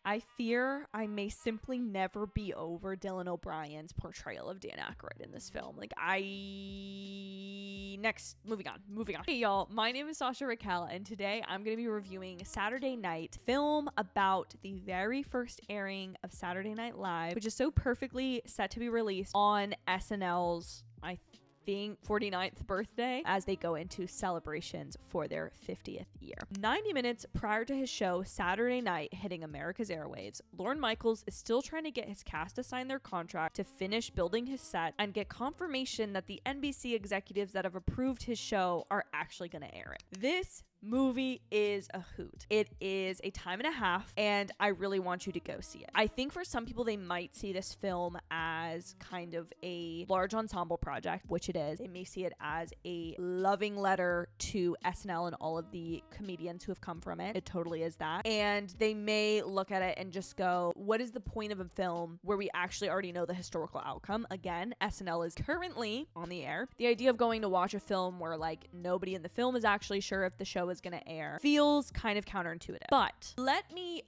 I fear I may simply never be over Dylan O'Brien's portrayal of Dan Aykroyd in this film. Moving on. Hey y'all, my name is Sasha Raquel, and today I'm going to be reviewing Saturday Night, film about the very first airing of Saturday Night Live, which is so perfectly set to be released on SNL's, I think, 49th birthday as they go into celebrations for their 50th year. 90 minutes prior to his show Saturday Night hitting America's airwaves, Lorne Michaels is still trying to get his cast to sign their contract to finish building his set and get confirmation that the NBC executives that have approved his show are actually going to air it. This movie is a hoot. It is a time and a half, and I really want you to go see it. I think for some people, they might see this film as kind of a large ensemble project, which it is. They may see it as a loving letter to SNL and all of the comedians who have come from it. It totally is that. And they may look at it and just go, what is the point of a film where we actually already know the historical outcome? Again, SNL is currently on the air. The idea of going to watch a film where like nobody in the film is actually sure if the show is going to air feels kind of counterintuitive. But let me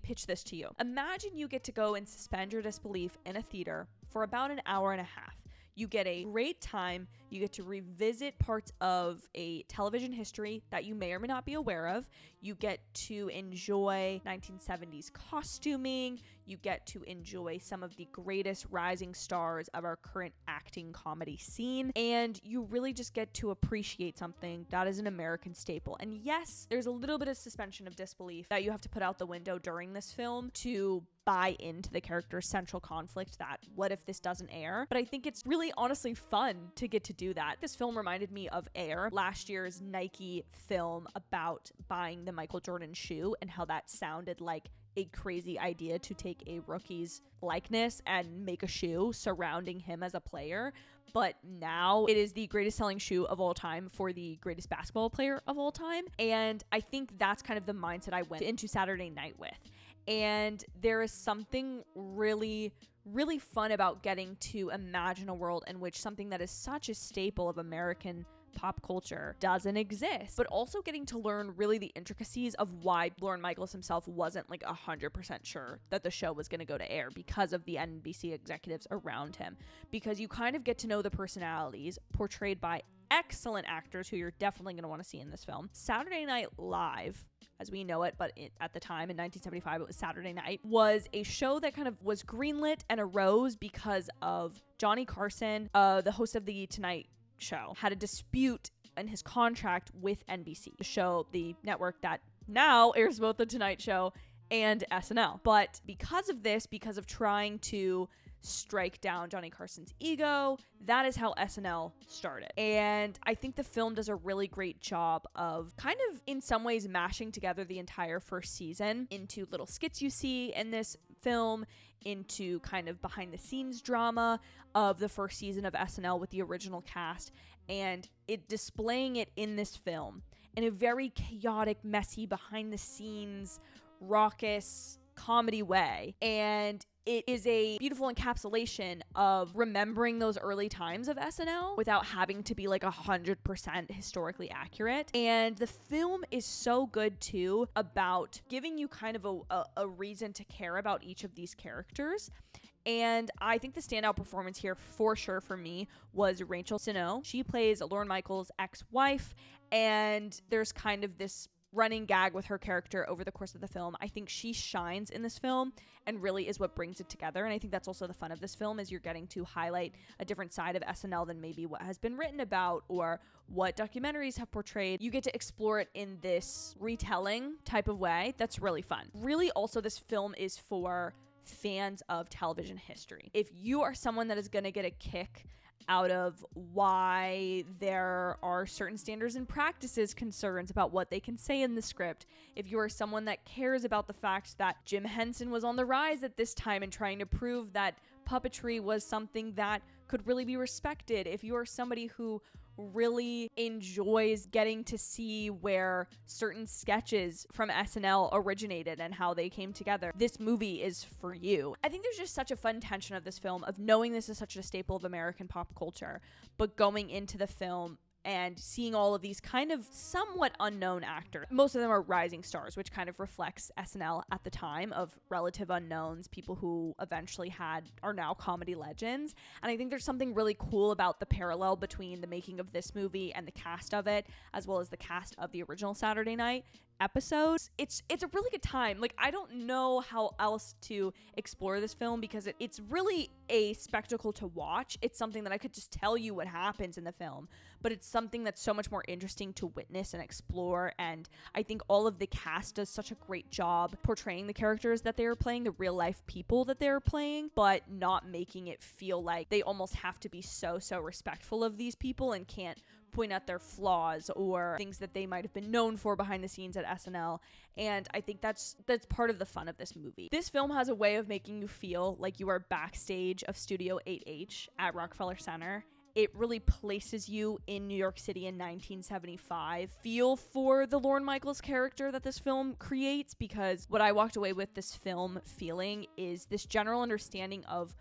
pitch this to you. Imagine you get to go and suspend your disbelief in a theater for about an hour and a half. You get a great time. You get to revisit parts of a television history that you may or may not be aware of. You get to enjoy 1970s costuming. You get to enjoy some of the greatest rising stars of our current acting comedy scene. And you really just get to appreciate something that is an American staple. And yes, there's a little bit of suspension of disbelief that you have to put out the window during this film to buy into the character's central conflict that what if this doesn't air? But I think it's really honestly fun to get to do that. This film reminded me of Air, last year's Nike film about buying the Michael Jordan shoe and how that sounded like a crazy idea to take a rookie's likeness and make a shoe surrounding him as a player. But now it is the greatest selling shoe of all time for the greatest basketball player of all time. And I think that's kind of the mindset I went into Saturday Night with. And there is something really, really fun about getting to imagine a world in which something that is such a staple of American pop culture doesn't exist, but also getting to learn really the intricacies of why Lorne Michaels himself wasn't like 100% sure that the show was going to go to air because of the NBC executives around him. Because you kind of get to know the personalities portrayed by excellent actors who you're definitely going to want to see in this film. Saturday Night Live, as we know it, but at the time in 1975, it was Saturday Night, was a show that kind of was greenlit and arose because of Johnny Carson, the host of the Tonight Show, had a dispute in his contract with NBC, the show, the network that now airs both the Tonight Show and SNL. But because of this, because of trying to strike down Johnny Carson's ego, that is how SNL started. And I think the film does a really great job of kind of in some ways mashing together the entire first season into little skits you see in this film, into kind of behind the scenes drama of the first season of SNL with the original cast, and it displaying it in this film in a very chaotic, messy, behind the scenes, raucous comedy way. And it is a beautiful encapsulation of remembering those early times of SNL without having to be like 100% historically accurate. And the film is so good too about giving you kind of a reason to care about each of these characters. And I think the standout performance here for sure for me was Rachel Snow. She plays Lorne Michaels' ex-wife, and there's kind of this running gag with her character over the course of the film. I think she shines in this film and really is what brings it together. And I think that's also the fun of this film, is you're getting to highlight a different side of SNL than maybe what has been written about or what documentaries have portrayed. You get to explore it in this retelling type of way that's really fun. Really also, this film is for fans of television history. If you are someone that is going to get a kick out of why there are certain standards and practices concerns about what they can say in the script, if you are someone that cares about the fact that Jim Henson was on the rise at this time and trying to prove that puppetry was something that could really be respected, if you are somebody who really enjoys getting to see where certain sketches from SNL originated and how they came together, this movie is for you. I think there's just such a fun tension of this film, of knowing this is such a staple of American pop culture, but going into the film and seeing all of these kind of somewhat unknown actors. Most of them are rising stars, which kind of reflects SNL at the time of relative unknowns, people who eventually are now comedy legends. And I think there's something really cool about the parallel between the making of this movie and the cast of it, as well as the cast of the original Saturday Night episodes. It's a really good time. Like, I don't know how else to explore this film because it's really a spectacle to watch. It's something that I could just tell you what happens in the film, but it's something that's so much more interesting to witness and explore. And I think all of the cast does such a great job portraying the characters that they are playing, the real life people that they're playing, but not making it feel like they almost have to be so respectful of these people and can't point out their flaws or things that they might have been known for behind the scenes at SNL. And I think that's part of the fun of this movie. This film has a way of making you feel like you are backstage of Studio 8H at Rockefeller Center. It really places you in New York City in 1975. Feel for the Lorne Michaels character that this film creates, because what I walked away with this film feeling is this general understanding of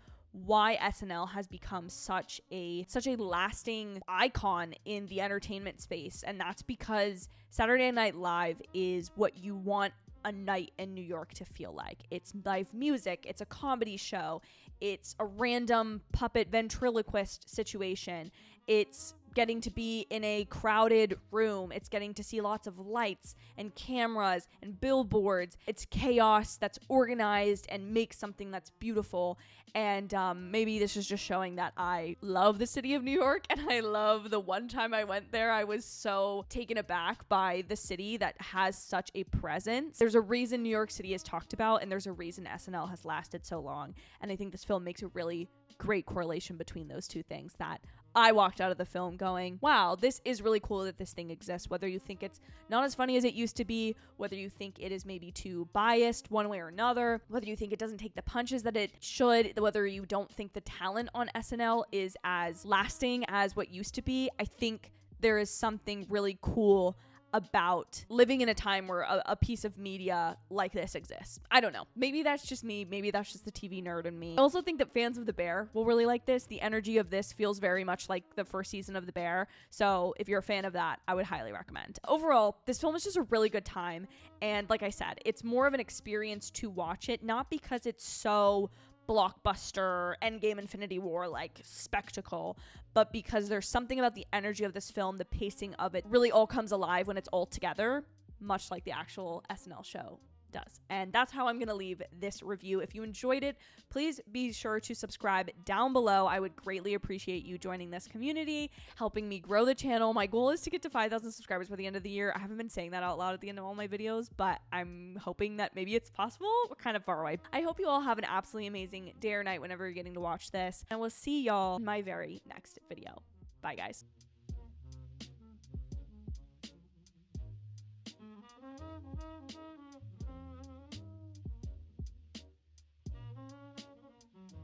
why SNL has become such a lasting icon in the entertainment space. And that's because Saturday Night Live is what you want a night in New York to feel like. It's live music, it's a comedy show, it's a random puppet ventriloquist situation, it's getting to be in a crowded room, it's getting to see lots of lights and cameras and billboards. It's chaos that's organized and makes something that's beautiful. And maybe this is just showing that I love the city of New York, and I love the one time I went there, I was so taken aback by the city that has such a presence. There's a reason New York City is talked about, and there's a reason SNL has lasted so long. And I think this film makes a really great correlation between those two things, that I walked out of the film going, wow, this is really cool that this thing exists. Whether you think it's not as funny as it used to be, whether you think it is maybe too biased one way or another, whether you think it doesn't take the punches that it should, whether you don't think the talent on SNL is as lasting as what used to be, I think there is something really cool about living in a time where a piece of media like this exists. I don't know. Maybe that's just me. Maybe that's just the TV nerd in me. I also think that fans of The Bear will really like this. The energy of this feels very much like the first season of The Bear. So if you're a fan of that, I would highly recommend. Overall, this film is just a really good time. And like I said, it's more of an experience to watch it, not because it's so blockbuster, Endgame, Infinity War like spectacle, but because there's something about the energy of this film, the pacing of it really all comes alive when it's all together, much like the actual SNL show does. And that's how I'm gonna leave this review. If you enjoyed it, please be sure to subscribe down below. I would greatly appreciate you joining this community, helping me grow the channel. My goal is to get to 5,000 subscribers by the end of the year. I haven't been saying that out loud at the end of all my videos, but I'm hoping that maybe it's possible. We're kind of far away. I hope you all have an absolutely amazing day or night whenever you're getting to watch this, and we'll see y'all in my very next video. Bye guys.